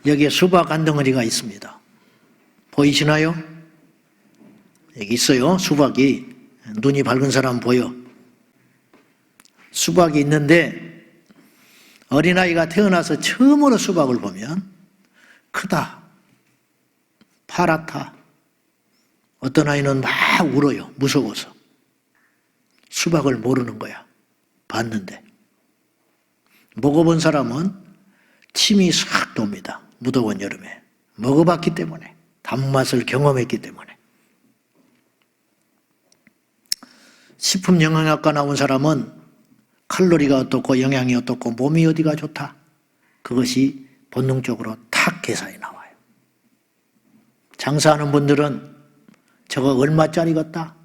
여기에 수박 한 덩어리가 있습니다. 보이시나요? 여기 있어요. 수박이. 눈이 밝은 사람 보여. 수박이 있는데 어린아이가 태어나서 처음으로 수박을 보면 크다, 파랗다. 어떤 아이는 막 울어요. 무서워서. 수박을 모르는 거야. 봤는데. 먹어본 사람은 침이 싹 돕니다. 무더운 여름에. 먹어봤기 때문에. 단맛을 경험했기 때문에. 식품영양학과 나온 사람은 칼로리가 어떻고 영양이 어떻고 몸이 어디가 좋다. 그것이 본능적으로 탁 계산이 나와요. 장사하는 분들은 저거 얼마짜리겠다?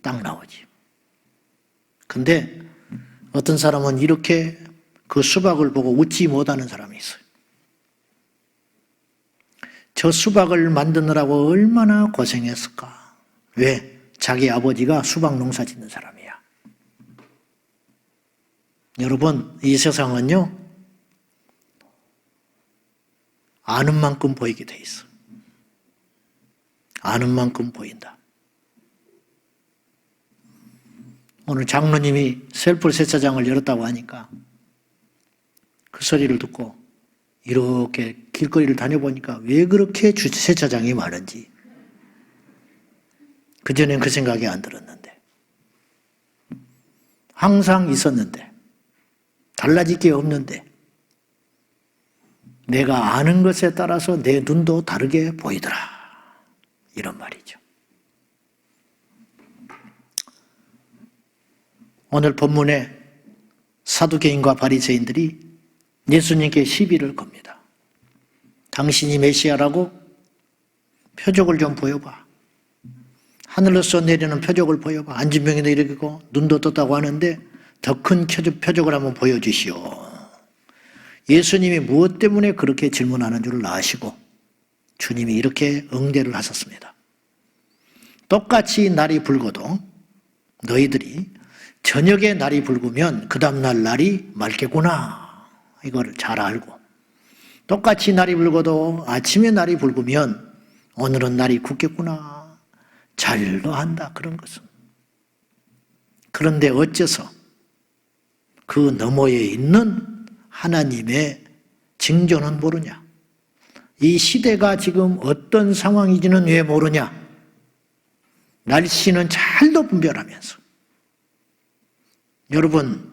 딱 나오지. 근데 어떤 사람은 이렇게 그 수박을 보고 웃지 못하는 사람이 있어요. 저 수박을 만드느라고 얼마나 고생했을까? 왜? 자기 아버지가 수박 농사 짓는 사람이야. 여러분, 이 세상은요, 아는 만큼 보이게 돼 있어. 아는 만큼 보인다. 오늘 장로님이 셀프 세차장을 열었다고 하니까 그 소리를 듣고 이렇게 길거리를 다녀보니까 왜 그렇게 세차장이 많은지 그전엔 그 생각이 안 들었는데 항상 있었는데 달라질 게 없는데 내가 아는 것에 따라서 내 눈도 다르게 보이더라. 이런 말이죠. 오늘 본문에 사두개인과 바리새인들이 예수님께 시비를 겁니다. 당신이 메시아라고 표적을 좀 보여봐. 하늘로서 내리는 표적을 보여봐. 앉은 병이도 일으키고 눈도 떴다고 하는데 더 큰 표적을 한번 보여주시오. 예수님이 무엇 때문에 그렇게 질문하는 줄 아시고 주님이 이렇게 응대를 하셨습니다. 똑같이 날이 붉어도 너희들이 저녁에 날이 붉으면 그 다음날 날이 맑겠구나. 이걸 잘 알고 똑같이 날이 붉어도 아침에 날이 붉으면 오늘은 날이 굳겠구나. 잘도 한다. 그런 것은. 그런데 어째서 그 너머에 있는 하나님의 징조는 모르냐? 이 시대가 지금 어떤 상황인지는 왜 모르냐? 날씨는 잘도 분별하면서. 여러분,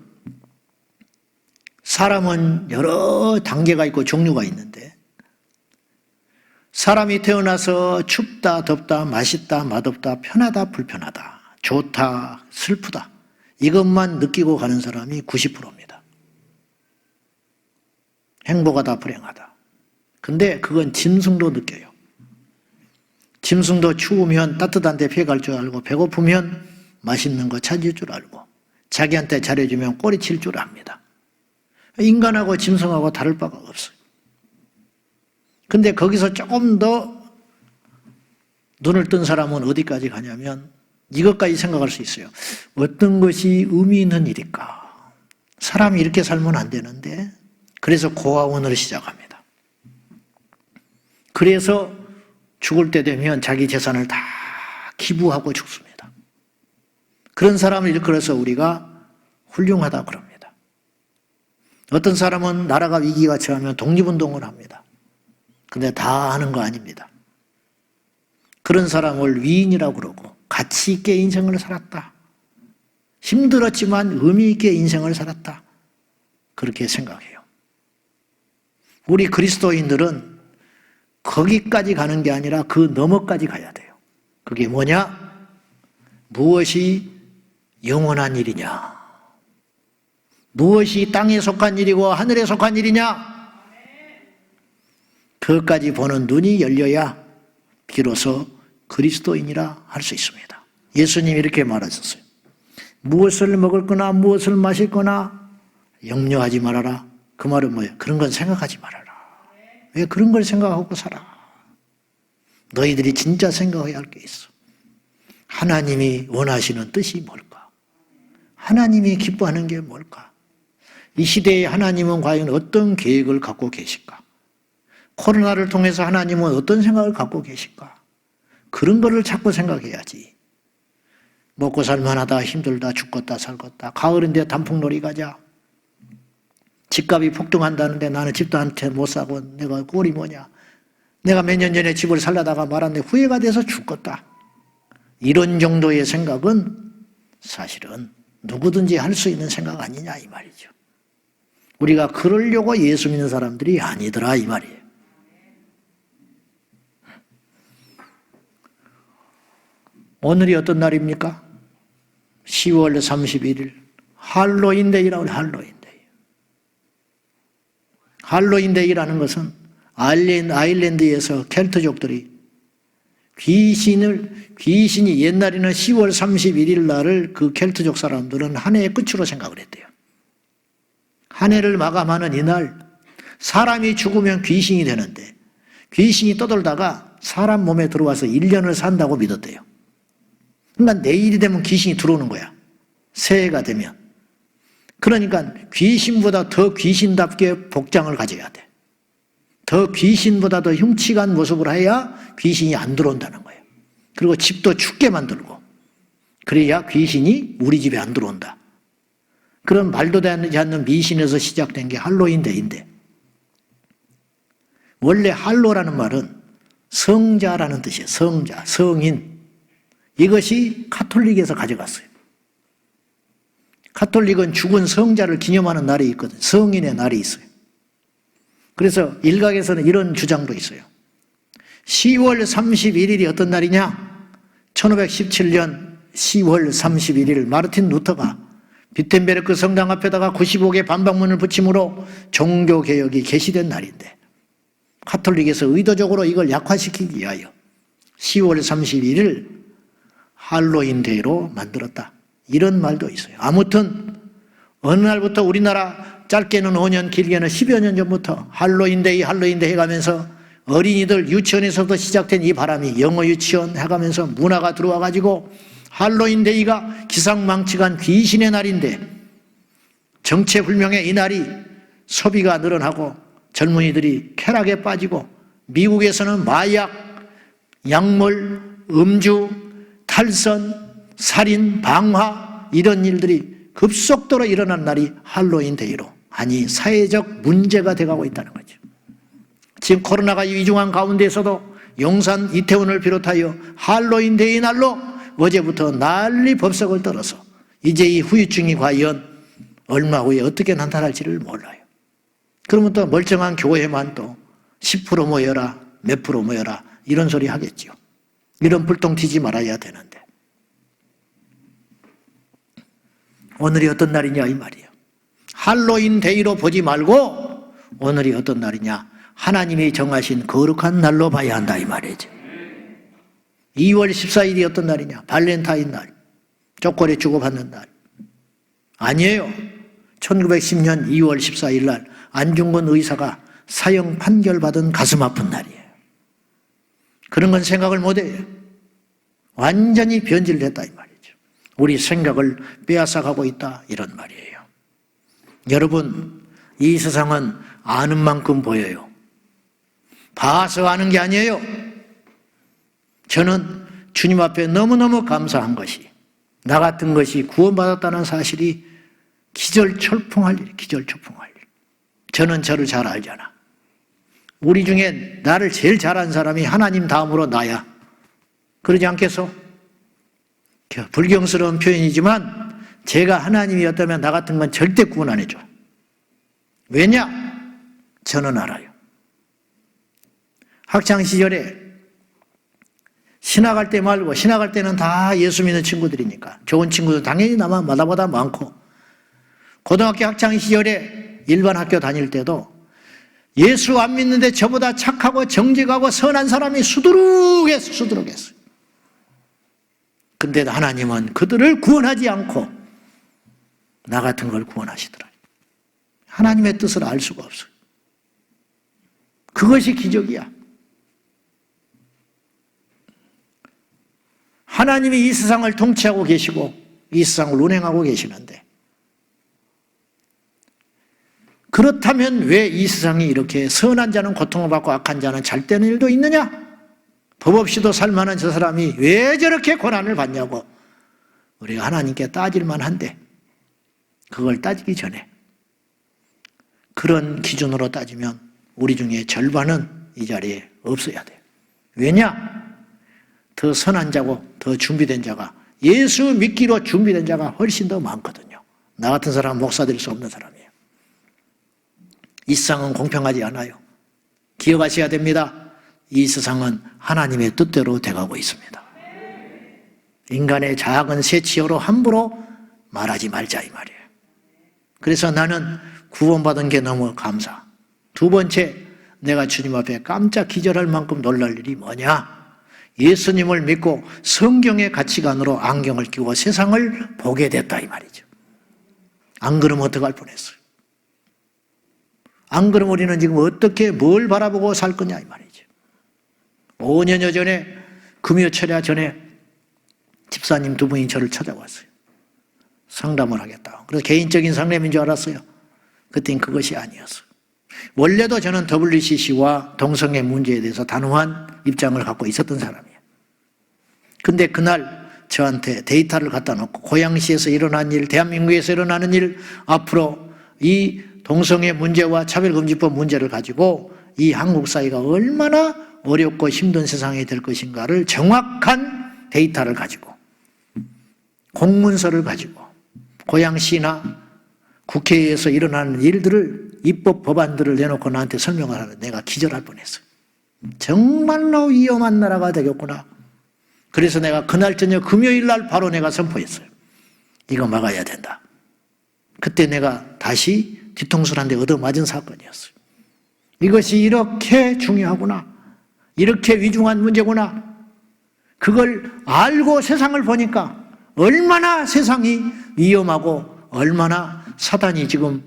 사람은 여러 단계가 있고 종류가 있는데 사람이 태어나서 춥다, 덥다, 맛있다, 맛없다, 편하다, 불편하다, 좋다, 슬프다 이것만 느끼고 가는 사람이 90%입니다. 행복하다, 불행하다. 근데 그건 짐승도 느껴요. 짐승도 추우면 따뜻한 데 피해갈 줄 알고 배고프면 맛있는 거 찾을 줄 알고 자기한테 잘해주면 꼬리칠 줄 압니다. 인간하고 짐승하고 다를 바가 없어요. 근데 거기서 조금 더 눈을 뜬 사람은 어디까지 가냐면 이것까지 생각할 수 있어요. 어떤 것이 의미 있는 일일까? 사람이 이렇게 살면 안 되는데 그래서 고아원을 시작합니다. 그래서 죽을 때 되면 자기 재산을 다 기부하고 죽습니다. 그런 사람을 일컬어서 우리가 훌륭하다 그럽니다. 어떤 사람은 나라가 위기가 처하면 독립운동을 합니다. 근데 다 하는 거 아닙니다. 그런 사람을 위인이라고 그러고 가치 있게 인생을 살았다. 힘들었지만 의미 있게 인생을 살았다. 그렇게 생각해요. 우리 그리스도인들은 거기까지 가는 게 아니라 그 너머까지 가야 돼요. 그게 뭐냐? 무엇이 영원한 일이냐? 무엇이 땅에 속한 일이고 하늘에 속한 일이냐? 그것까지 보는 눈이 열려야 비로소 그리스도인이라 할 수 있습니다. 예수님이 이렇게 말하셨어요. 무엇을 먹을 거나 무엇을 마실 거나 염려하지 말아라. 그 말은 뭐예요? 그런 건 생각하지 말아라. 왜 그런 걸 생각하고 살아? 너희들이 진짜 생각해야 할 게 있어. 하나님이 원하시는 뜻이 뭘까? 하나님이 기뻐하는 게 뭘까? 이 시대에 하나님은 과연 어떤 계획을 갖고 계실까? 코로나를 통해서 하나님은 어떤 생각을 갖고 계실까? 그런 거를 자꾸 생각해야지. 먹고 살만하다, 힘들다, 죽겠다, 살겠다. 가을인데 단풍놀이 가자. 집값이 폭등한다는데 나는 집도 한 채 못 사고 내가 꼴이 뭐냐. 내가 몇 년 전에 집을 살려다가 말았는데 후회가 돼서 죽겠다. 이런 정도의 생각은 사실은 누구든지 할 수 있는 생각 아니냐 이 말이죠. 우리가 그러려고 예수 믿는 사람들이 아니더라 이 말이에요. 오늘이 어떤 날입니까? 10월 31일 할로윈데이라고 해요. 할로윈데이라는 것은 아일랜드에서 켈트족들이 귀신이 옛날에는 10월 31일 날을 그 켈트족 사람들은 한 해의 끝으로 생각을 했대요. 한 해를 마감하는 이날 사람이 죽으면 귀신이 되는데 귀신이 떠돌다가 사람 몸에 들어와서 1년을 산다고 믿었대요. 그러니까 내일이 되면 귀신이 들어오는 거야. 새해가 되면. 그러니까 귀신보다 더 귀신답게 복장을 가져야 돼. 더 귀신보다 더 흉측한 모습을 해야 귀신이 안 들어온다는 거예요. 그리고 집도 춥게 만들고 그래야 귀신이 우리 집에 안 들어온다. 그런 말도 되지 않는 미신에서 시작된 게 할로윈데이인데 원래 할로라는 말은 성자라는 뜻이에요. 성자, 성인. 이것이 가톨릭에서 가져갔어요. 가톨릭은 죽은 성자를 기념하는 날이 있거든요. 성인의 날이 있어요. 그래서 일각에서는 이런 주장도 있어요. 10월 31일이 어떤 날이냐? 1517년 10월 31일 마르틴 루터가 비텐베르크 성당 앞에다가 95개 반박문을 붙임으로 종교개혁이 개시된 날인데 가톨릭에서 의도적으로 이걸 약화시키기 위하여 10월 31일 할로윈데이로 만들었다. 이런 말도 있어요. 아무튼 어느 날부터 우리나라 짧게는 5년 길게는 10여 년 전부터 할로윈데이 해가면서 어린이들 유치원에서도 시작된 이 바람이 영어 유치원 해가면서 문화가 들어와가지고 할로윈데이가 기상망측한 귀신의 날인데 정체불명의 이 날이 소비가 늘어나고 젊은이들이 쾌락에 빠지고 미국에서는 마약, 약물, 음주, 탈선, 살인, 방화 이런 일들이 급속도로 일어난 날이 할로윈데이로 아니 사회적 문제가 돼가고 있다는 거죠. 지금 코로나가 위중한 가운데에서도 용산 이태원을 비롯하여 할로윈데이 날로 어제부터 난리 법석을 떨어서 이제 이 후유증이 과연 얼마 후에 어떻게 나타날지를 몰라요. 그러면 또 멀쩡한 교회만 또 10% 모여라, 몇 프로 모여라 이런 소리 하겠죠. 이런 불똥 튀지 말아야 되는데 오늘이 어떤 날이냐 이 말이에요. 할로윈데이로 보지 말고 오늘이 어떤 날이냐 하나님이 정하신 거룩한 날로 봐야 한다 이 말이죠. 2월 14일이 어떤 날이냐? 발렌타인 날, 초콜릿 주고받는 날. 아니에요. 1910년 2월 14일 날 안중근 의사가 사형 판결받은 가슴 아픈 날이에요. 그런 건 생각을 못해요. 완전히 변질됐다 이 말이죠. 우리 생각을 빼앗아가고 있다 이런 말이에요. 여러분, 이 세상은 아는 만큼 보여요. 봐서 아는 게 아니에요. 저는 주님 앞에 너무너무 감사한 것이 나 같은 것이 구원받았다는 사실이 기절초풍할 일. 저는 저를 잘 알잖아. 우리 중에 나를 제일 잘한 사람이 하나님 다음으로 나야. 그러지 않겠어? 불경스러운 표현이지만 제가 하나님이었다면 나 같은 건 절대 구원 안 해줘. 왜냐? 저는 알아요. 학창시절에 신학할 때 말고 신학할 때는 다 예수 믿는 친구들이니까 좋은 친구들 당연히 나보다 많고 고등학교 학창시절에 일반 학교 다닐 때도 예수 안 믿는데 저보다 착하고 정직하고 선한 사람이 수두룩했어요. 근데 하나님은 그들을 구원하지 않고 나 같은 걸 구원하시더라. 하나님의 뜻을 알 수가 없어요. 그것이 기적이야. 하나님이 이 세상을 통치하고 계시고 이 세상을 운행하고 계시는데 그렇다면 왜 이 세상이 이렇게 선한 자는 고통을 받고 악한 자는 잘 되는 일도 있느냐? 법 없이도 살만한 저 사람이 왜 저렇게 고난을 받냐고 우리가 하나님께 따질만 한데 그걸 따지기 전에 그런 기준으로 따지면 우리 중에 절반은 이 자리에 없어야 돼요. 왜냐? 더 선한 자고 더 준비된 자가 예수 믿기로 준비된 자가 훨씬 더 많거든요. 나 같은 사람은 목사 될 수 없는 사람이에요. 이 세상은 공평하지 않아요. 기억하셔야 됩니다. 이 세상은 하나님의 뜻대로 돼가고 있습니다. 인간의 작은 새치어로 함부로 말하지 말자 이 말이에요. 그래서 나는 구원받은 게 너무 감사. 두 번째, 내가 주님 앞에 깜짝 기절할 만큼 놀랄 일이 뭐냐? 예수님을 믿고 성경의 가치관으로 안경을 끼고 세상을 보게 됐다 이 말이죠. 안 그러면 어떡할 뻔했어요. 안 그러면 우리는 지금 어떻게 뭘 바라보고 살 거냐 이 말이죠. 5년여 전에 금요 철야 전에 집사님 두 분이 저를 찾아왔어요. 상담을 하겠다. 그래서 개인적인 상담인 줄 알았어요. 그땐 그것이 아니었어요. 원래도 저는 WCC와 동성애 문제에 대해서 단호한 입장을 갖고 있었던 사람이에요. 근데 그날 저한테 데이터를 갖다 놓고 고양시에서 일어난 일, 대한민국에서 일어나는 일, 앞으로 이 동성애 문제와 차별금지법 문제를 가지고 이 한국 사회가 얼마나 어렵고 힘든 세상이 될 것인가를 정확한 데이터를 가지고 공문서를 가지고 고양시나 국회에서 일어나는 일들을 입법 법안들을 내놓고 나한테 설명을 하는 내가 기절할 뻔했어요. 정말로 위험한 나라가 되겠구나. 그래서 내가 그날 저녁 금요일 날 바로 내가 선포했어요. 이거 막아야 된다. 그때 내가 다시 뒤통수를 한 대 얻어맞은 사건이었어요. 이것이 이렇게 중요하구나. 이렇게 위중한 문제구나. 그걸 알고 세상을 보니까 얼마나 세상이 위험하고 얼마나 사단이 지금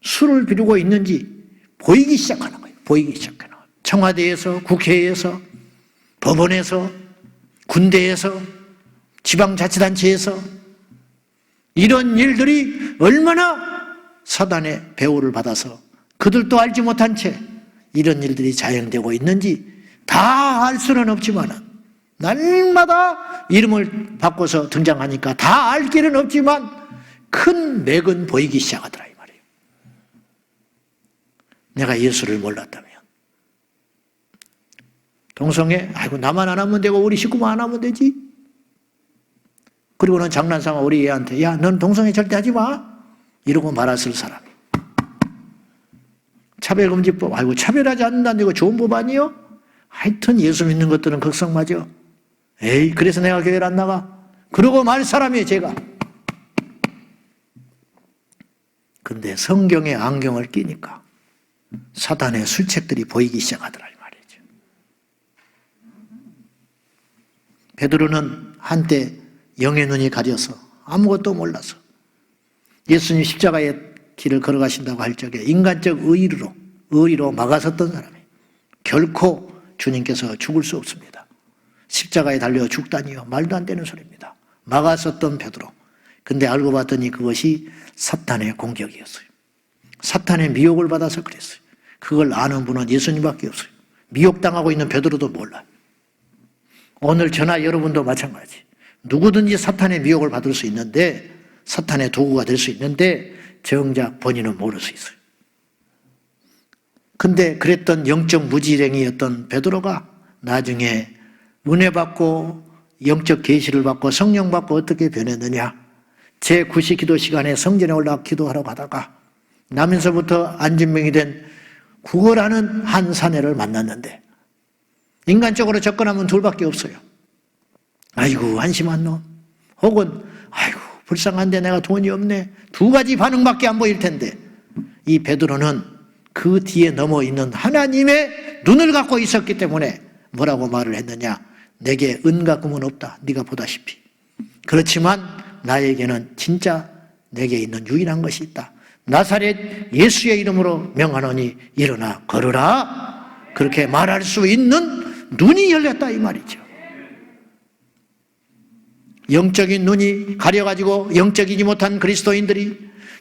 수를 비우고 있는지 보이기 시작하는 거예요. 보이기 시작하는 거예요. 청와대에서, 국회에서, 법원에서, 군대에서, 지방자치단체에서 이런 일들이 얼마나 사단의 배후를 받아서 그들도 알지 못한 채 이런 일들이 자행되고 있는지 다 알 수는 없지만 날마다 이름을 바꿔서 등장하니까 다 알 길은 없지만 큰 맥은 보이기 시작하더라 이 말이에요. 내가 예수를 몰랐다면 동성애 아이고 나만 안 하면 되고 우리 식구만 안 하면 되지. 그리고는 장난삼아 우리 애한테 야 넌 동성애 절대 하지 마 이러고 말았을 사람이. 차별금지법 아이고 차별하지 않는다는 거 좋은 법 아니에요? 하여튼 예수 믿는 것들은 극성맞아. 에이 그래서 내가 교회를 안 나가. 그러고 말 사람이에요 제가. 근데 성경의 안경을 끼니까 사단의 술책들이 보이기 시작하더라 이 말이죠. 베드로는 한때 영의 눈이 가려서 아무것도 몰라서 예수님 십자가의 길을 걸어가신다고 할 적에 인간적 의리로 막아섰던 사람이에요. 결코 주님께서 죽을 수 없습니다. 십자가에 달려 죽다니요. 말도 안 되는 소리입니다. 막았었던 베드로. 근데 알고 봤더니 그것이 사탄의 공격이었어요. 사탄의 미혹을 받아서 그랬어요. 그걸 아는 분은 예수님밖에 없어요. 미혹당하고 있는 베드로도 몰라요. 오늘 저나 여러분도 마찬가지. 누구든지 사탄의 미혹을 받을 수 있는데 사탄의 도구가 될 수 있는데 정작 본인은 모를 수 있어요. 근데 그랬던 영적 무지랭이였던 베드로가 나중에 은혜 받고 영적 계시를 받고 성령 받고 어떻게 변했느냐. 제9시 기도 시간에 성전에 올라가 기도하러 가다가 나면서부터 안진병이 된 구걸하는 한 사내를 만났는데 인간적으로 접근하면 둘밖에 없어요. 아이고 한심한 놈 혹은 아이고 불쌍한데 내가 돈이 없네. 두 가지 반응밖에 안 보일 텐데 이 베드로는 그 뒤에 넘어 있는 하나님의 눈을 갖고 있었기 때문에 뭐라고 말을 했느냐. 내게 은과 금은 없다. 네가 보다시피. 그렇지만 나에게는 진짜 내게 있는 유일한 것이 있다. 나사렛 예수의 이름으로 명하노니 일어나 걸으라. 그렇게 말할 수 있는 눈이 열렸다 이 말이죠. 영적인 눈이 가려가지고 영적이지 못한 그리스도인들이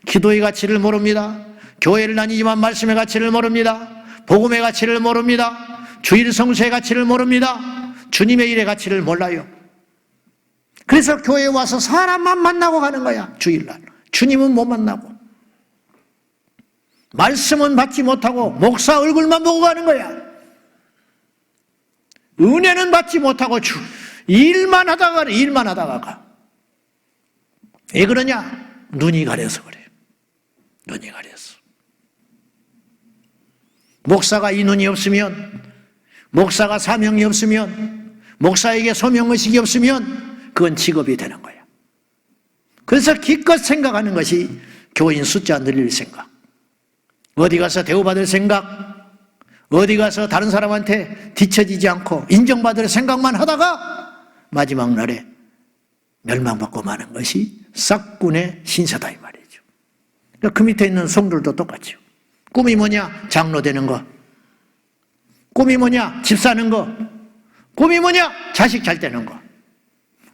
기도의 가치를 모릅니다. 교회를 다니지만 말씀의 가치를 모릅니다. 복음의 가치를 모릅니다. 주일 성수의 가치를 모릅니다. 주님의 일의 가치를 몰라요. 그래서 교회에 와서 사람만 만나고 가는 거야, 주일날. 주님은 못 만나고. 말씀은 받지 못하고 목사 얼굴만 보고 가는 거야. 은혜는 받지 못하고 일만 하다가 가. 왜 그러냐? 눈이 가려서 그래요. 눈이 가려서. 목사가 이 눈이 없으면, 목사가 사명이 없으면, 목사에게 소명의식이 없으면 그건 직업이 되는 거야. 그래서 기껏 생각하는 것이 교인 숫자 늘릴 생각, 어디 가서 대우받을 생각, 어디 가서 다른 사람한테 뒤처지지 않고 인정받을 생각만 하다가 마지막 날에 멸망받고 마는 것이 싹군의 신세다 이 말이죠. 그 밑에 있는 성들도 똑같죠. 꿈이 뭐냐? 장로 되는 거. 꿈이 뭐냐? 집 사는 거. 꿈이 뭐냐? 자식 잘 되는 거.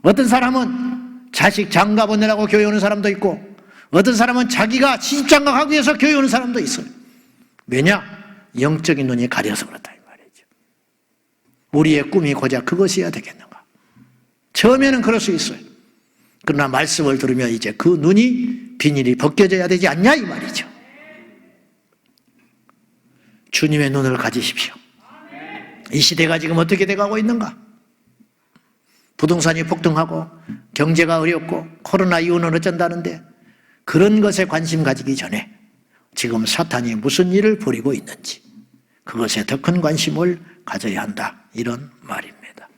어떤 사람은 자식 장가 보내라고 교회 오는 사람도 있고, 어떤 사람은 자기가 시집장가 하기 위해서 교회 오는 사람도 있어요. 왜냐? 영적인 눈이 가려서 그렇다 이 말이죠. 우리의 꿈이 고작 그것이어야 되겠는가? 처음에는 그럴 수 있어요. 그러나 말씀을 들으면 이제 그 눈이 비닐이 벗겨져야 되지 않냐 이 말이죠. 주님의 눈을 가지십시오. 이 시대가 지금 어떻게 돼가고 있는가? 부동산이 폭등하고 경제가 어렵고 코로나 이후는 어쩐다는데, 그런 것에 관심 가지기 전에 지금 사탄이 무슨 일을 벌이고 있는지 그것에 더 큰 관심을 가져야 한다, 이런 말입니다.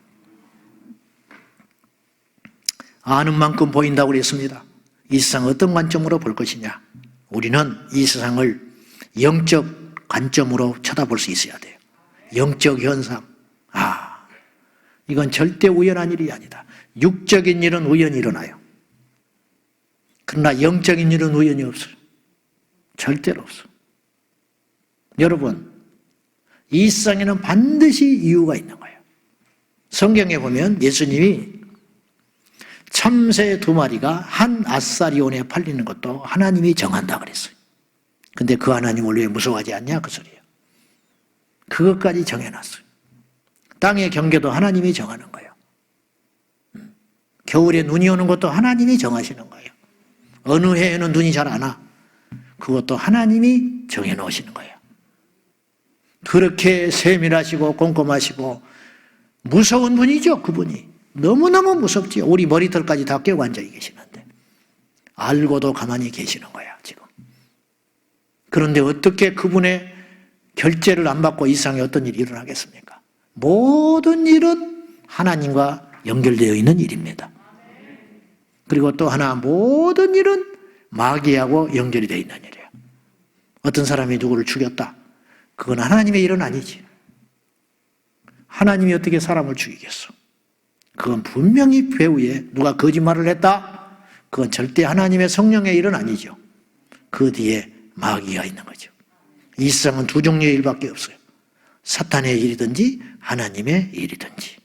아는 만큼 보인다고 그랬습니다. 이 세상 어떤 관점으로 볼 것이냐? 우리는 이 세상을 영적 관점으로 쳐다볼 수 있어야 돼요. 영적 현상, 이건 절대 우연한 일이 아니다. 육적인 일은 우연히 일어나요. 그러나 영적인 일은 우연히 없어요. 절대로 없어. 여러분, 이 세상에는 반드시 이유가 있는 거예요. 성경에 보면 예수님이 참새 2마리가 한 아사리온에 팔리는 것도 하나님이 정한다 그랬어요. 근데 그 하나님을 왜 무서워하지 않냐 그 소리예요. 그것까지 정해놨어요. 땅의 경계도 하나님이 정하는 거예요. 겨울에 눈이 오는 것도 하나님이 정하시는 거예요. 어느 해에는 눈이 잘 안 와. 그것도 하나님이 정해놓으시는 거예요. 그렇게 세밀하시고 꼼꼼하시고 무서운 분이죠, 그분이. 너무너무 무섭지요. 우리 머리털까지 다 깨고 앉아 계시는데 알고도 가만히 계시는 거야 지금. 그런데 어떻게 그분의 결제를 안 받고 이 세상에 어떤 일이 일어나겠습니까? 모든 일은 하나님과 연결되어 있는 일입니다. 그리고 또 하나, 모든 일은 마귀하고 연결이 되어 있는 일이에요. 어떤 사람이 누구를 죽였다, 그건 하나님의 일은 아니지. 하나님이 어떻게 사람을 죽이겠어? 그건 분명히 배후에 누가 거짓말을 했다, 그건 절대 하나님의 성령의 일은 아니죠. 그 뒤에 마귀가 있는 거죠. 이 세상은 2 종류의 일밖에 없어요. 사탄의 일이든지 하나님의 일이든지.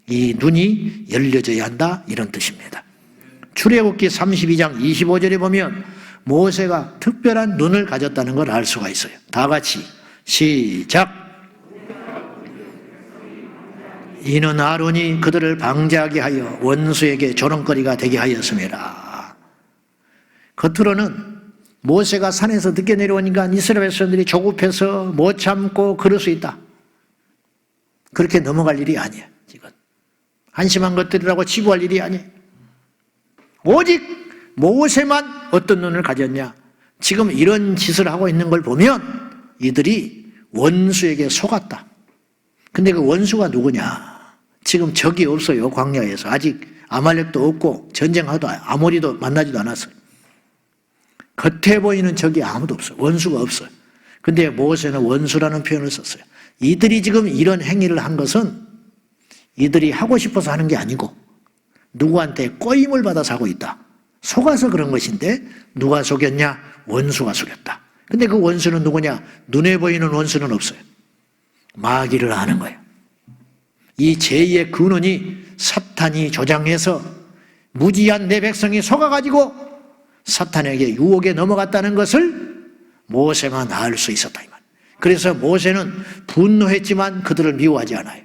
이 눈이 열려져야 한다, 이런 뜻입니다. 출애굽기 32장 25절에 보면 모세가 특별한 눈을 가졌다는 걸 알 수가 있어요. 다 같이 시작. 이는 아론이 그들을 방제하게 하여 원수에게 조롱거리가 되게 하였음이라. 겉으로는 모세가 산에서 늦게 내려오니까 이스라엘 백성들이 조급해서 못 참고 그럴 수 있다. 그렇게 넘어갈 일이 아니야. 지금 한심한 것들이라고 치부할 일이 아니에요. 오직 모세만 어떤 눈을 가졌냐? 지금 이런 짓을 하고 있는 걸 보면 이들이 원수에게 속았다. 근데 그 원수가 누구냐? 지금 적이 없어요. 광야에서 아직 아말렉도 없고 전쟁하도 아모리도 만나지도 않았어요. 겉에 보이는 적이 아무도 없어요. 원수가 없어요. 근데 모세는 원수라는 표현을 썼어요. 이들이 지금 이런 행위를 한 것은 이들이 하고 싶어서 하는 게 아니고 누구한테 꼬임을 받아서 하고 있다. 속아서 그런 것인데 누가 속였냐? 원수가 속였다. 근데 그 원수는 누구냐? 눈에 보이는 원수는 없어요. 마귀를 아는 거예요. 이 죄의 근원이 사탄이 조장해서 무지한 내 백성이 속아가지고 사탄에게 유혹에 넘어갔다는 것을 모세만 알 수 있었다 이 말. 그래서 모세는 분노했지만 그들을 미워하지 않아요.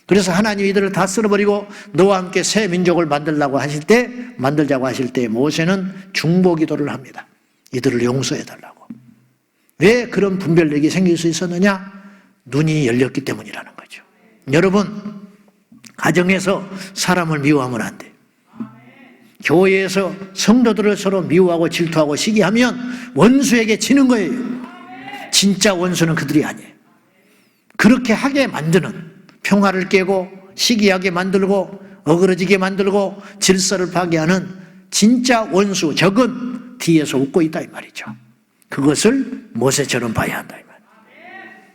그래서 하나님이 이들을 다 쓸어버리고 너와 함께 새 민족을 만들자고 하실 때 모세는 중보기도를 합니다. 이들을 용서해달라고. 왜 그런 분별력이 생길 수 있었느냐? 눈이 열렸기 때문이라는 거죠. 여러분, 가정에서 사람을 미워하면 안 돼요. 교회에서 성도들을 서로 미워하고 질투하고 시기하면 원수에게 지는 거예요. 진짜 원수는 그들이 아니에요. 그렇게 하게 만드는, 평화를 깨고 시기하게 만들고 어그러지게 만들고 질서를 파괴하는 진짜 원수, 적은 뒤에서 웃고 있다 이 말이죠. 그것을 모세처럼 봐야 한다 이 말이에요.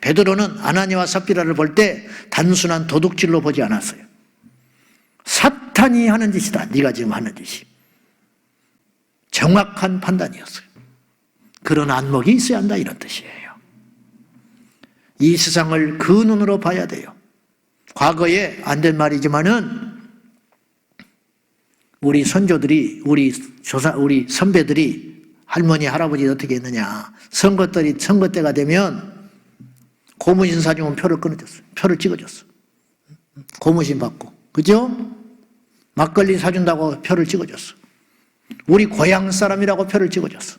베드로는 아나니와 삽비라를 볼 때 단순한 도둑질로 보지 않았어요. 사탄이 하는 짓이다. 네가 지금 하는 짓이. 정확한 판단이었어요. 그런 안목이 있어야 한다 이런 뜻이에요. 이 세상을 그 눈으로 봐야 돼요. 과거에 안 된 말이지만은 우리 선조들이, 우리 선배들이, 할머니, 할아버지 어떻게 했느냐. 선거 때가 되면 고무신 사주면 표를 끊어줬어요. 표를 찍어줬어. 고무신 받고. 그죠? 막걸리 사준다고 표를 찍어줬어. 우리 고향 사람이라고 표를 찍어줬어.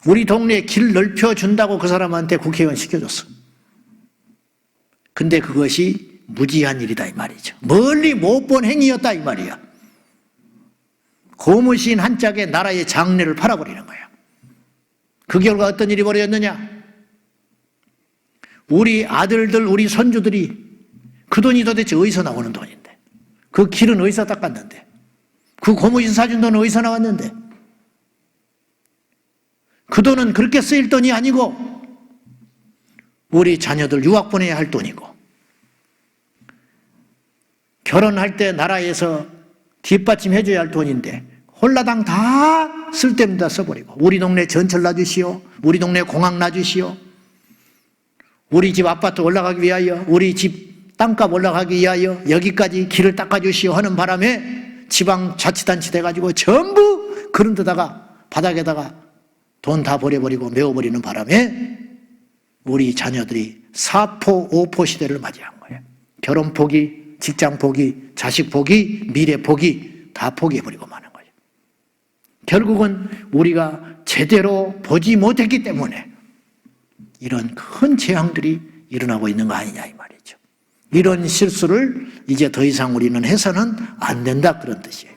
우리 동네에 길 넓혀준다고 그 사람한테 국회의원 시켜줬어. 근데 그것이 무지한 일이다 이 말이죠. 멀리 못 본 행위였다 이 말이야. 고무신 한 짝에 나라의 장래를 팔아버리는 거야. 그 결과 어떤 일이 벌어졌느냐? 우리 아들들, 우리 손주들이 그 돈이 도대체 어디서 나오는 돈인데, 그 길은 어디서 닦았는데, 그 고무신 사준 돈은 어디서 나왔는데, 그 돈은 그렇게 쓰일 돈이 아니고 우리 자녀들 유학 보내야 할 돈이고, 결혼할 때 나라에서 뒷받침해줘야 할 돈인데 홀라당 다 쓸데없는 다 써버리고, 우리 동네 전철 놔주시오, 우리 동네 공항 놔주시오, 우리 집 아파트 올라가기 위하여, 우리 집 땅값 올라가기 위하여 여기까지 길을 닦아주시오 하는 바람에 지방자치단체 돼가지고 전부 그런 데다가 바닥에다가 돈 다 버려버리고 메워버리는 바람에 우리 자녀들이 4포, 5포 시대를 맞이한 거예요. 결혼 포기, 직장 포기, 자식 포기, 미래 포기 다 포기해버리고 마는 거예요. 결국은 우리가 제대로 보지 못했기 때문에 이런 큰 재앙들이 일어나고 있는 거 아니냐 이 말이죠. 이런 실수를 이제 더 이상 우리는 해서는 안 된다 그런 뜻이에요.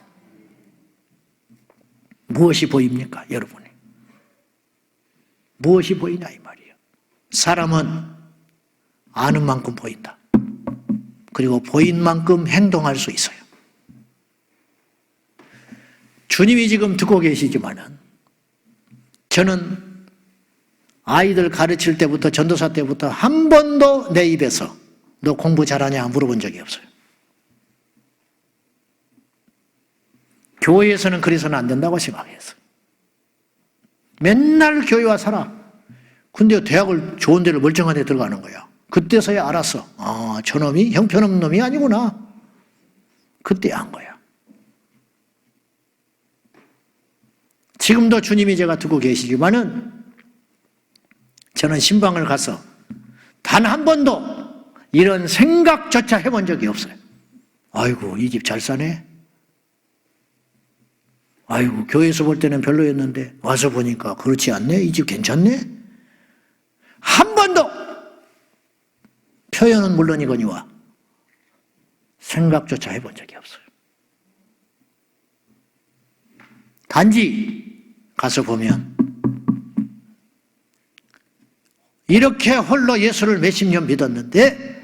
무엇이 보입니까 여러분이? 무엇이 보이냐 이 말이에요. 사람은 아는 만큼 보인다. 그리고 보인 만큼 행동할 수 있어요. 주님이 지금 듣고 계시지만은 저는 아이들 가르칠 때부터, 전도사 때부터 한 번도 내 입에서 너 공부 잘하냐 물어본 적이 없어요. 교회에서는 그래서는 안 된다고 생각했어요. 맨날 교회와 살아. 근데 대학을 좋은 데를 멀쩡한 데 들어가는 거야. 그때서야 알았어. 아, 저놈이 형편없는 놈이 아니구나. 그때 안 거야. 지금도 주님이 제가 듣고 계시지만은 저는 신방을 가서 단 한 번도 이런 생각조차 해본 적이 없어요. 아이고, 이 집 잘 사네. 아이고, 교회에서 볼 때는 별로였는데 와서 보니까 그렇지 않네. 이 집 괜찮네. 한 번도 표현은 물론이거니와 생각조차 해본 적이 없어요. 단지 가서 보면 이렇게 홀로 예수를 몇십 년 믿었는데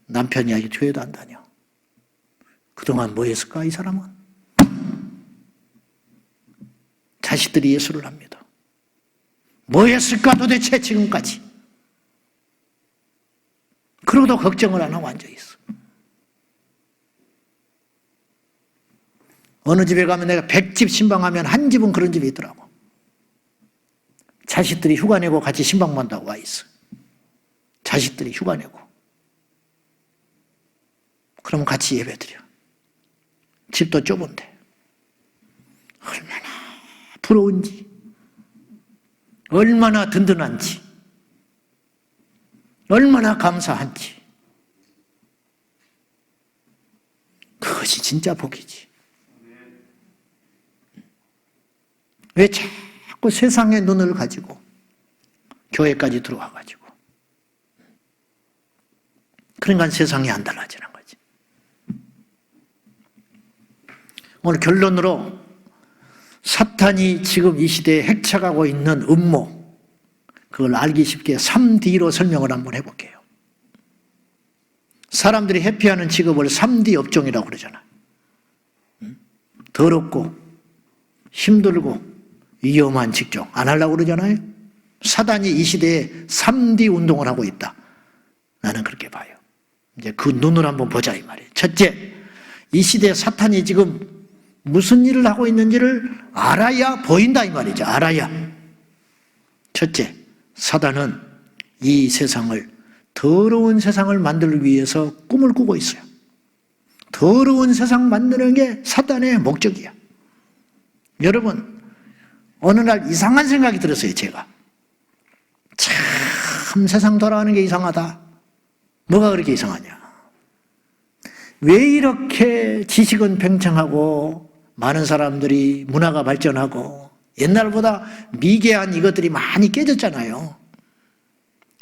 남편이 아직 교회도 안 다녀. 그동안 뭐 했을까 이 사람은? 자식들이 예수를 합니다. 뭐 했을까 도대체 지금까지? 그러고도 걱정을 안 하고 앉아있어. 어느 집에 가면 내가 100집 신방하면 한 집은 그런 집이 있더라고. 자식들이 휴가 내고 같이 신방 만다고 와 있어. 자식들이 휴가 내고. 그러면 같이 예배 드려. 집도 좁은데. 얼마나 부러운지. 얼마나 든든한지, 얼마나 감사한지. 그것이 진짜 복이지. 왜 자꾸 세상의 눈을 가지고 교회까지 들어와가지고. 그러니까 세상이 안 달라지는 거지. 오늘 결론으로 사탄이 지금 이 시대에 핵착하고 있는 음모, 그걸 알기 쉽게 3D로 설명을 한번 해볼게요. 사람들이 회피하는 직업을 3D 업종이라고 그러잖아요. 더럽고 힘들고 위험한 직종 안 하려고 그러잖아요. 사단이 이 시대에 3D 운동을 하고 있다. 나는 그렇게 봐요. 이제 그 눈을 한번 보자 이 말이에요. 첫째, 이 시대에 사탄이 지금 무슨 일을 하고 있는지를 알아야 보인다 이 말이죠. 알아야. 첫째, 사단은 이 세상을, 더러운 세상을 만들기 위해서 꿈을 꾸고 있어요. 더러운 세상 만드는 게 사단의 목적이야. 여러분, 어느 날 이상한 생각이 들었어요. 제가 참 세상 돌아가는 게 이상하다. 뭐가 그렇게 이상하냐? 왜 이렇게 지식은 팽창하고 많은 사람들이 문화가 발전하고 옛날보다 미개한 이것들이 많이 깨졌잖아요.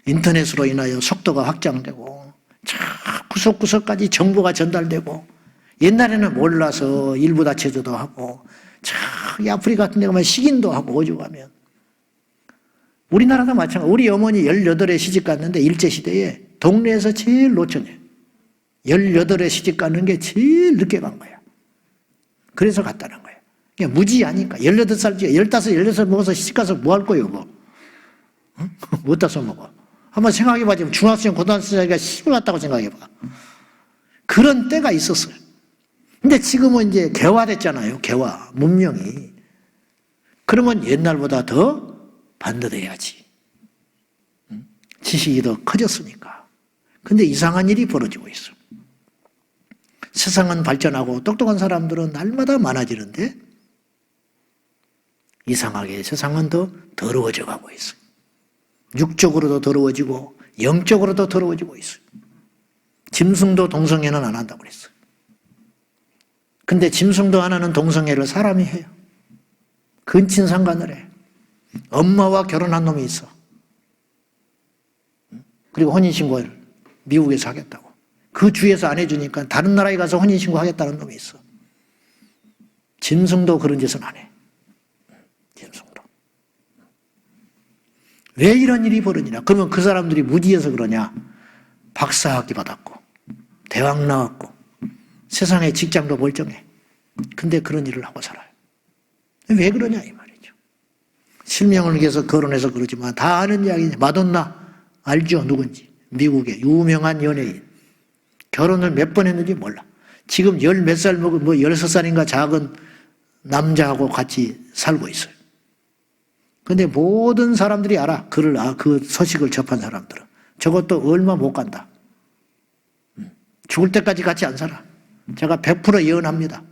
인터넷으로 인하여 속도가 확장되고 구석구석까지 정보가 전달되고, 옛날에는 몰라서 일부 다체조도 하고, 이 아프리카 같은 데 가면 식인도 하고 오죽하면. 우리나라도 마찬가지. 우리 어머니 18에 시집 갔는데 일제시대에 동네에서 제일 노처녀. 18에 시집 가는 게 제일 늦게 간 거야. 그래서 갔다는 거야. 그냥 무지하니까. 18살, 15, 16살 먹어서 시집 가서 뭐 할 거예요, 뭐. 응? 못 따서 먹어. 한번 생각해봐. 지금 중학생, 고등학생이가 시집을 갔다고 생각해봐. 그런 때가 있었어요. 근데 지금은 이제 개화됐잖아요. 개화. 문명이. 그러면 옛날보다 더 반듯해야지. 지식이 더 커졌으니까. 근데 이상한 일이 벌어지고 있어. 세상은 발전하고 똑똑한 사람들은 날마다 많아지는데 이상하게 세상은 더 더러워져 가고 있어. 육적으로도 더러워지고 영적으로도 더러워지고 있어. 짐승도 동성애는 안 한다고 그랬어. 근데 짐승도 안 하는 동성애를 사람이 해요. 근친상간을 해. 엄마와 결혼한 놈이 있어. 그리고 혼인신고를 미국에서 하겠다고. 그 주에서 안 해주니까 다른 나라에 가서 혼인신고 하겠다는 놈이 있어. 짐승도 그런 짓은 안 해. 짐승도. 왜 이런 일이 벌어지냐? 그러면 그 사람들이 무지해서 그러냐? 박사학위 받았고 대학 나왔고 세상에 직장도 멀쩡해. 근데 그런 일을 하고 살아요. 왜 그러냐 이 말이죠. 실명을 위해서 거론해서 그러지만 다 아는 이야기냐. 마돈나 알죠? 누군지. 미국의 유명한 연예인. 결혼을 몇 번 했는지 몰라. 지금 10몇 살 먹은 16살인가 작은 남자하고 같이 살고 있어요. 근데 모든 사람들이 알아. 그 소식을 접한 사람들은. 저것도 얼마 못 간다. 죽을 때까지 같이 안 살아. 제가 100% 예언합니다.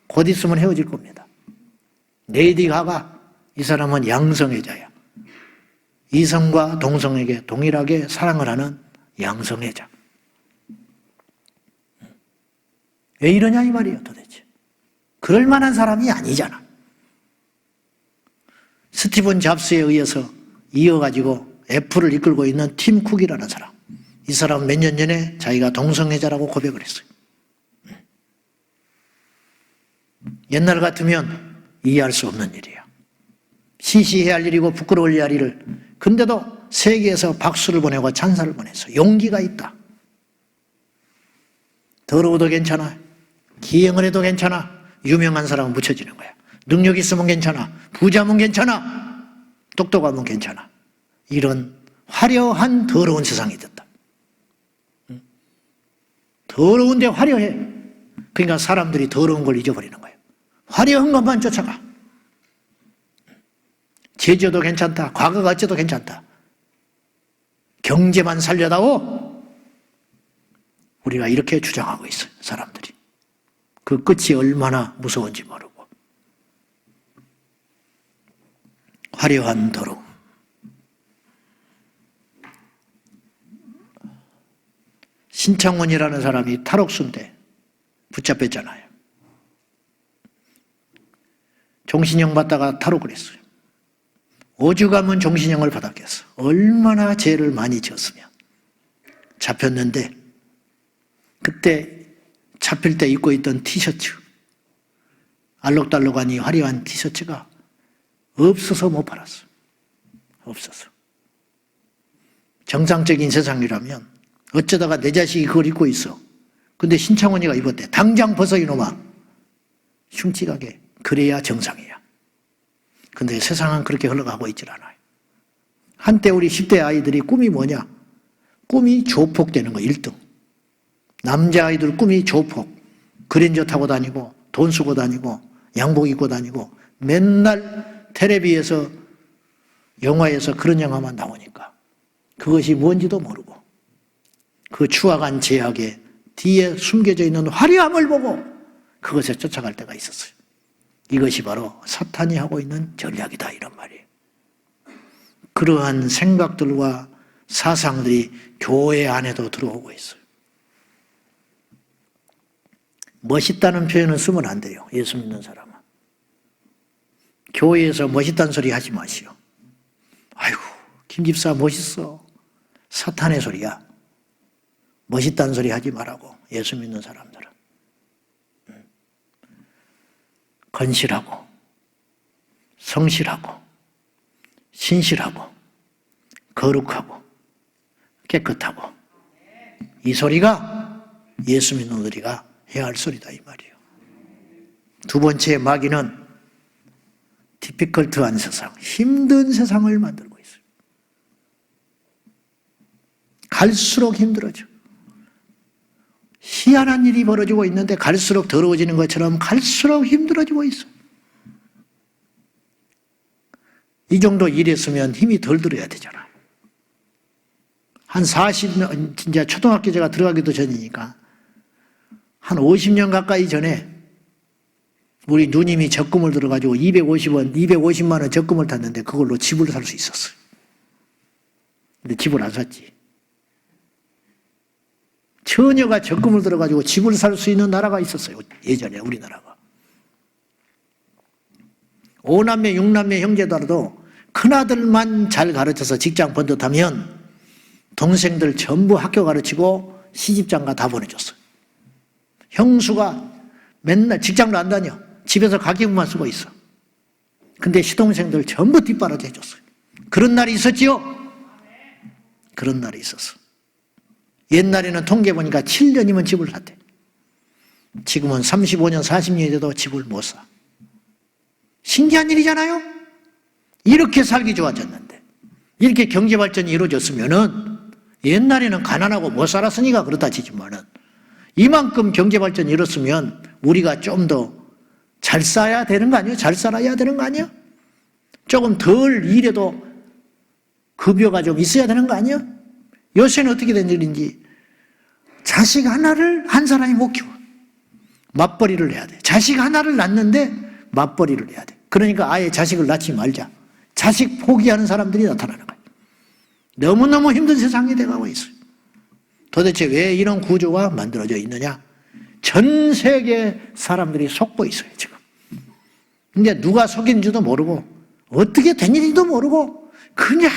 곧 있으면 헤어질 겁니다. 레이디 가가, 이 사람은 양성애자야. 이성과 동성에게 동일하게 사랑을 하는 양성애자. 왜 이러냐 이 말이에요 도대체. 그럴 만한 사람이 아니잖아. 스티븐 잡스에 의해서 이어가지고 애플을 이끌고 있는 팀 쿡이라는 사람. 이 사람은 몇 년 전에 자기가 동성애자라고 고백을 했어요. 옛날 같으면 이해할 수 없는 일이야. 시시해야 할 일이고 부끄러워야 할 일을. 근데도 세계에서 박수를 보내고 찬사를 보냈어. 용기가 있다. 더러워도 괜찮아. 기행을 해도 괜찮아. 유명한 사람은 묻혀지는 거야. 능력 있으면 괜찮아. 부자면 괜찮아. 똑똑하면 괜찮아. 이런 화려한 더러운 세상이 됐다. 더러운데 화려해. 그러니까 사람들이 더러운 걸 잊어버리는 거예요. 화려한 것만 쫓아가. 제주도 괜찮다. 과거가 어째도 괜찮다. 경제만 살려다오. 우리가 이렇게 주장하고 있어요. 사람들이. 그 끝이 얼마나 무서운지 모르고. 화려한 도로. 신창원이라는 사람이 탈옥수인데 붙잡혔잖아요. 종신형 받다가 탈옥을 했어요. 오죽하면 종신형을 받았겠어. 얼마나 죄를 많이 지었으면. 잡혔는데 그때 잡힐 때 입고 있던 티셔츠, 알록달록하니 화려한 티셔츠가 없어서 못 팔았어. 없어서. 정상적인 세상이라면 어쩌다가 내 자식이 그걸 입고 있어. 근데 신창원이가 입었대. 당장 벗어 이놈아. 흉측하게. 그래야 정상이야. 근데 세상은 그렇게 흘러가고 있질 않아요. 한때 우리 10대 아이들이 꿈이 뭐냐? 꿈이 조폭 되는 거 1등. 남자아이들 꿈이 조폭. 그랜저 타고 다니고 돈 쓰고 다니고 양복 입고 다니고 맨날 텔레비에서 영화에서 그런 영화만 나오니까 그것이 뭔지도 모르고 그 추악한 제약의 뒤에 숨겨져 있는 화려함을 보고 그것에 쫓아갈 때가 있었어요. 이것이 바로 사탄이 하고 있는 전략이다 이런 말이에요. 그러한 생각들과 사상들이 교회 안에도 들어오고 있어요. 멋있다는 표현은 쓰면 안 돼요. 예수 믿는 사람은. 교회에서 멋있다는 소리 하지 마시오. 아이고 김 집사 멋있어. 사탄의 소리야. 멋있다는 소리 하지 말라고. 예수 믿는 사람들은. 건실하고 성실하고 신실하고 거룩하고 깨끗하고 이 소리가 예수 믿는 우리가 해야 할 소리다 이 말이에요. 두 번째 마귀는 디피컬트한 세상, 힘든 세상을 만들고 있어요. 갈수록 힘들어져. 희한한 일이 벌어지고 있는데 갈수록 더러워지는 것처럼 갈수록 힘들어지고 있어요. 이 정도 일했으면 힘이 덜 들어야 되잖아. 한 40년, 진짜 초등학교 제가 들어가기도 전이니까 한 50년 가까이 전에 우리 누님이 적금을 들어가지고 250만 원 적금을 탔는데 그걸로 집을 살 수 있었어요. 근데 집을 안 샀지. 처녀가 적금을 들어가지고 집을 살 수 있는 나라가 있었어요. 예전에 우리나라가. 5남매, 6남매 형제들도 큰아들만 잘 가르쳐서 직장 번듯하면 동생들 전부 학교 가르치고 시집장가 다 보내줬어요. 형수가 맨날 직장도 안 다녀. 집에서 가계부만 쓰고 있어. 근데 시동생들 전부 뒷바라지 해줬어요. 그런 날이 있었지요? 그런 날이 있었어. 옛날에는 통계 보니까 7년이면 집을 샀대. 지금은 35년, 40년이 돼도 집을 못 사. 신기한 일이잖아요? 이렇게 살기 좋아졌는데, 이렇게 경제발전이 이루어졌으면은 옛날에는 가난하고 못 살았으니까 그렇다 치지만은 이만큼 경제발전이 이뤘으면 우리가 좀 더 잘 살아야 되는 거 아니에요? 잘 살아야 되는 거 아니에요? 조금 덜 일해도 급여가 좀 있어야 되는 거 아니에요? 요새는 어떻게 된 일인지 자식 하나를 한 사람이 못 키워. 맞벌이를 해야 돼. 자식 하나를 낳는데 맞벌이를 해야 돼. 그러니까 아예 자식을 낳지 말자. 자식 포기하는 사람들이 나타나는 거예요. 너무너무 힘든 세상이 돼가고 있어요. 도대체 왜 이런 구조가 만들어져 있느냐? 전 세계 사람들이 속고 있어요, 지금. 근데 누가 속인지도 모르고 어떻게 된 일인지도 모르고 그냥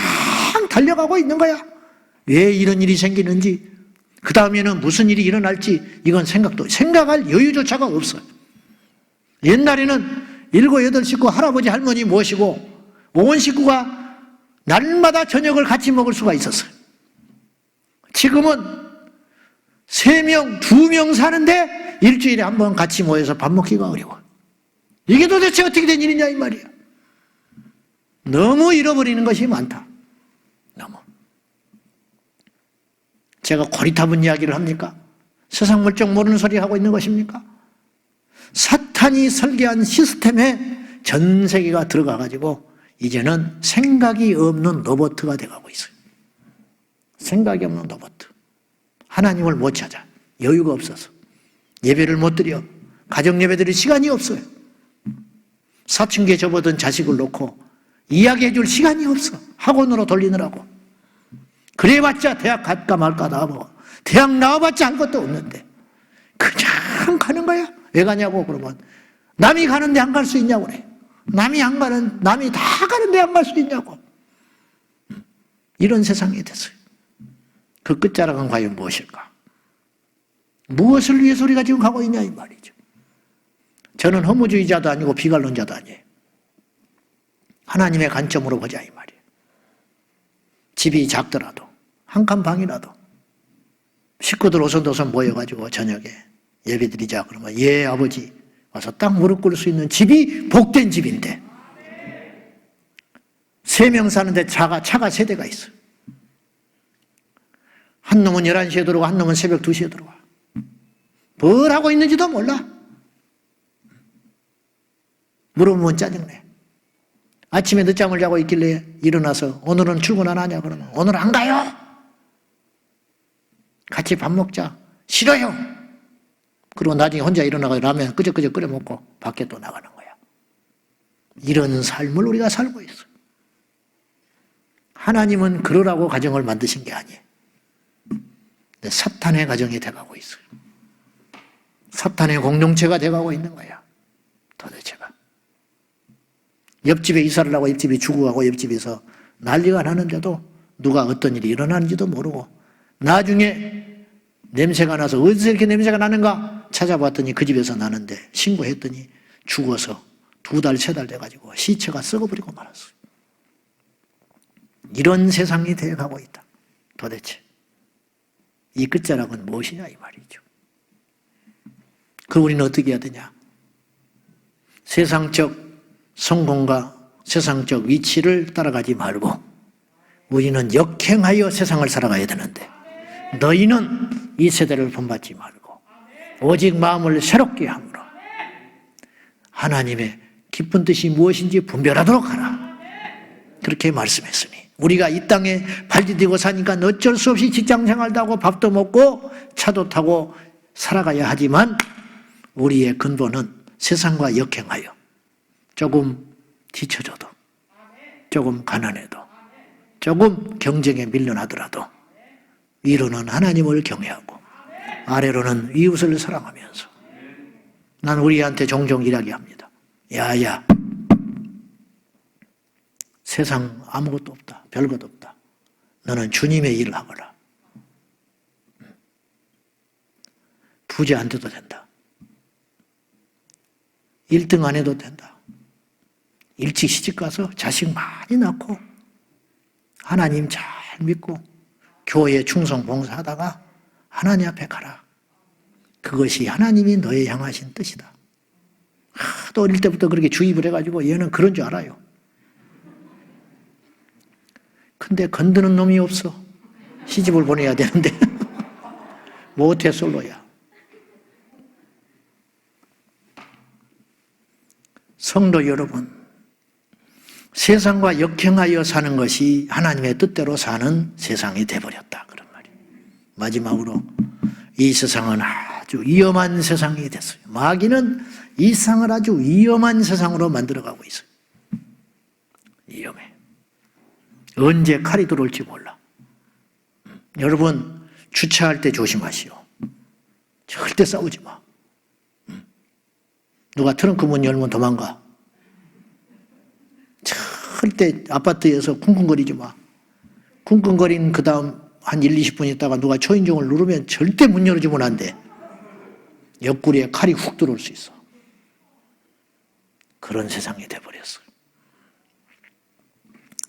달려가고 있는 거야. 왜 이런 일이 생기는지, 그 다음에는 무슨 일이 일어날지 이건 생각할 여유조차가 없어요. 옛날에는 7, 8 식구 할아버지 할머니 모시고 온 식구가 날마다 저녁을 같이 먹을 수가 있었어요. 지금은 3명, 2명 사는데 일주일에 한 번 같이 모여서 밥 먹기가 어려워. 이게 도대체 어떻게 된 일이냐 이 말이야. 너무 잃어버리는 것이 많다. 너무. 제가 고리타분 이야기를 합니까? 세상 물정 모르는 소리 하고 있는 것입니까? 사탄이 설계한 시스템에 전 세계가 들어가가지고 이제는 생각이 없는 로봇가 돼가고 있어요. 생각이 없는 로봇. 하나님을 못 찾아. 여유가 없어서. 예배를 못 드려. 가정 예배 드릴 시간이 없어요. 사춘기에 접어든 자식을 놓고 이야기해 줄 시간이 없어. 학원으로 돌리느라고. 그래봤자 대학 갈까 말까 나와. 대학 나와봤자 할 것도 없는데 그냥 가는 거야. 왜 가냐고 그러면 남이 가는데 안 갈 수 있냐고 그래. 남이 다 가는데 안 갈 수 있냐고. 이런 세상이 됐어요. 그 끝자락은 과연 무엇일까? 무엇을 위해서 우리가 지금 가고 있냐 이 말이죠. 저는 허무주의자도 아니고 비관론자도 아니에요. 하나님의 관점으로 보자 이 말이에요. 집이 작더라도 한 칸 방이라도 식구들 오손도손 모여가지고 저녁에 예배 드리자 그러면 예 아버지 와서 딱 무릎 꿇을 수 있는 집이 복된 집인데 3명 사는데 차가 3대가 있어요. 한 놈은 11시에 들어오고 한 놈은 새벽 2시에 들어와. 뭘 하고 있는지도 몰라. 물어보면 짜증내. 아침에 늦잠을 자고 있길래 일어나서 오늘은 출근 안 하냐 그러면 오늘 안 가요. 같이 밥 먹자. 싫어요. 그리고 나중에 혼자 일어나서 라면 끄적끄적 끓여 먹고 밖에 또 나가는 거야. 이런 삶을 우리가 살고 있어요. 하나님은 그러라고 가정을 만드신 게 아니에요. 근데 사탄의 가정이 돼가고 있어요. 사탄의 공동체가 돼가고 있는 거야. 도대체가. 옆집에 이사를 하고 옆집이 죽어가고 옆집에서 난리가 나는데도 누가 어떤 일이 일어나는지도 모르고 나중에 냄새가 나서 어디서 이렇게 냄새가 나는가 찾아봤더니 그 집에서 나는데 신고했더니 죽어서 2달, 3달 돼가지고 시체가 썩어버리고 말았어요. 이런 세상이 되어가고 있다. 도대체 이 끝자락은 무엇이냐 이 말이죠. 그럼 우리는 어떻게 해야 되냐? 세상적 성공과 세상적 위치를 따라가지 말고 우리는 역행하여 세상을 살아가야 되는데 너희는 이 세대를 본받지 말고 오직 마음을 새롭게 함으로 하나님의 기쁜 뜻이 무엇인지 분별하도록 하라. 그렇게 말씀했으니 우리가 이 땅에 발디디고 사니까 어쩔 수 없이 직장생활도 하고 밥도 먹고 차도 타고 살아가야 하지만 우리의 근본은 세상과 역행하여 조금 뒤처져도 조금 가난해도 조금 경쟁에 밀려나더라도 위로는 하나님을 경외하고 아래로는 이웃을 사랑하면서 난 우리한테 종종 이야기합니다. 야야 세상 아무것도 없다. 별것도 없다. 너는 주님의 일을 하거라. 부자 안 돼도 된다. 1등 안 해도 된다. 일찍 시집가서 자식 많이 낳고 하나님 잘 믿고 교회 충성 봉사하다가 하나님 앞에 가라. 그것이 하나님이 너에 향하신 뜻이다. 하도 어릴 때부터 그렇게 주입을 해가지고 얘는 그런 줄 알아요. 근데 건드는 놈이 없어. 시집을 보내야 되는데 모태솔로야. 성도 여러분, 세상과 역행하여 사는 것이 하나님의 뜻대로 사는 세상이 돼버렸다. 그런 말이에요. 마지막으로 이 세상은 아주 위험한 세상이 됐어요. 마귀는 이 세상을 아주 위험한 세상으로 만들어가고 있어요. 위험해. 언제 칼이 들어올지 몰라. 여러분 주차할 때 조심하시오. 절대 싸우지 마. 누가 트렁크 문 열면 도망가. 절대 아파트에서 쿵쿵거리지 마. 쿵쿵거린 그 다음 한 1, 20분 있다가 누가 초인종을 누르면 절대 문 열어주면 안 돼. 옆구리에 칼이 훅 들어올 수 있어. 그런 세상이 돼버렸어.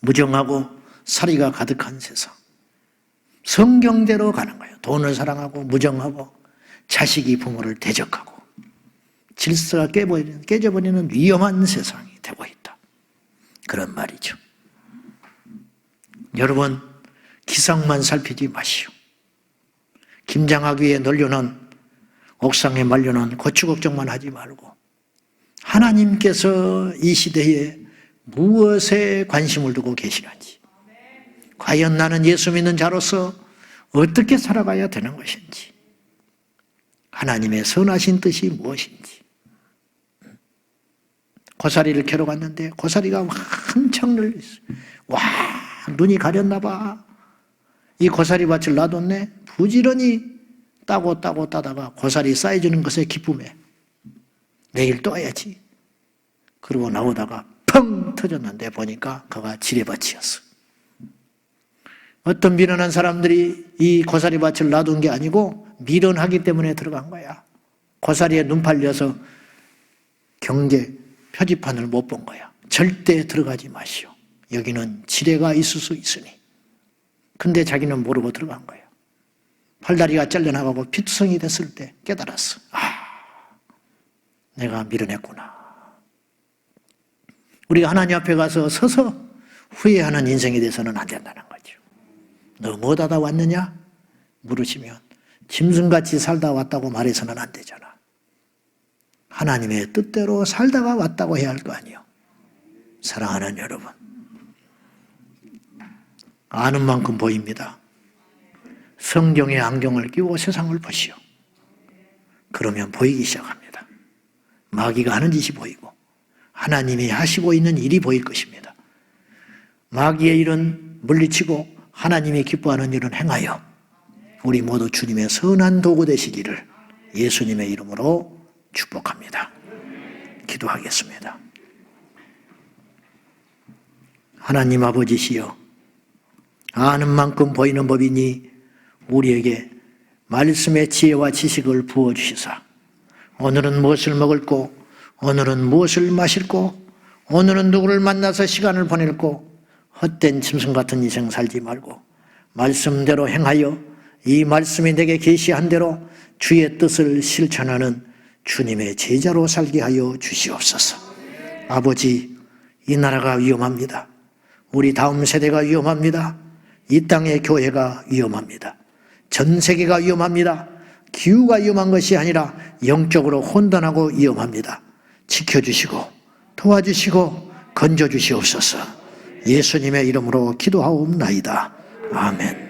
무정하고 살이가 가득한 세상. 성경대로 가는 거예요. 돈을 사랑하고 무정하고 자식이 부모를 대적하고 질서가 깨져버리는 위험한 세상이 되고 있다. 그런 말이죠. 여러분 기상만 살피지 마시오. 김장하기 위해 널려놓은 옥상에 말려놓은 고추 걱정만 하지 말고 하나님께서 이 시대에 무엇에 관심을 두고 계시는지, 과연 나는 예수 믿는 자로서 어떻게 살아가야 되는 것인지, 하나님의 선하신 뜻이 무엇인지 고사리를 캐러 갔는데 고사리가 한창 늘렸어요. 와, 눈이 가렸나 봐. 이 고사리밭을 놔뒀네. 부지런히 따고 따다가 고사리 쌓여주는 것에 기쁨에 내일 또 해야지. 그러고 나오다가 펑 터졌는데 보니까 그가 지뢰밭이었어. 어떤 미련한 사람들이 이 고사리밭을 놔둔 게 아니고 미련하기 때문에 들어간 거야. 고사리에 눈 팔려서 경계 표지판을 못 본 거야. 절대 들어가지 마시오. 여기는 지뢰가 있을 수 있으니. 근데 자기는 모르고 들어간 거야. 팔다리가 잘려나가고 피투성이 됐을 때 깨달았어. 내가 미련했구나. 우리가 하나님 앞에 가서 서서 후회하는 인생이 돼서는 안 된다는 거죠. 너 뭐 하다 왔느냐? 물으시면 짐승같이 살다 왔다고 말해서는 안 되잖아. 하나님의 뜻대로 살다가 왔다고 해야 할 거 아니에요. 사랑하는 여러분, 아는 만큼 보입니다. 성경의 안경을 끼고 세상을 보시오. 그러면 보이기 시작합니다. 마귀가 하는 짓이 보이고 하나님이 하시고 있는 일이 보일 것입니다. 마귀의 일은 물리치고 하나님이 기뻐하는 일은 행하여 우리 모두 주님의 선한 도구 되시기를 예수님의 이름으로 축복합니다. 기도하겠습니다. 하나님 아버지시여, 아는 만큼 보이는 법이니 우리에게 말씀의 지혜와 지식을 부어주시사 오늘은 무엇을 먹을고, 오늘은 무엇을 마실고, 오늘은 누구를 만나서 시간을 보낼고, 헛된 짐승 같은 인생 살지 말고 말씀대로 행하여 이 말씀이 내게 계시한 대로 주의 뜻을 실천하는 주님의 제자로 살게 하여 주시옵소서. 아버지, 이 나라가 위험합니다. 우리 다음 세대가 위험합니다. 이 땅의 교회가 위험합니다. 전 세계가 위험합니다. 기후가 위험한 것이 아니라 영적으로 혼돈하고 위험합니다. 지켜주시고 도와주시고 건져주시옵소서. 예수님의 이름으로 기도하옵나이다. 아멘.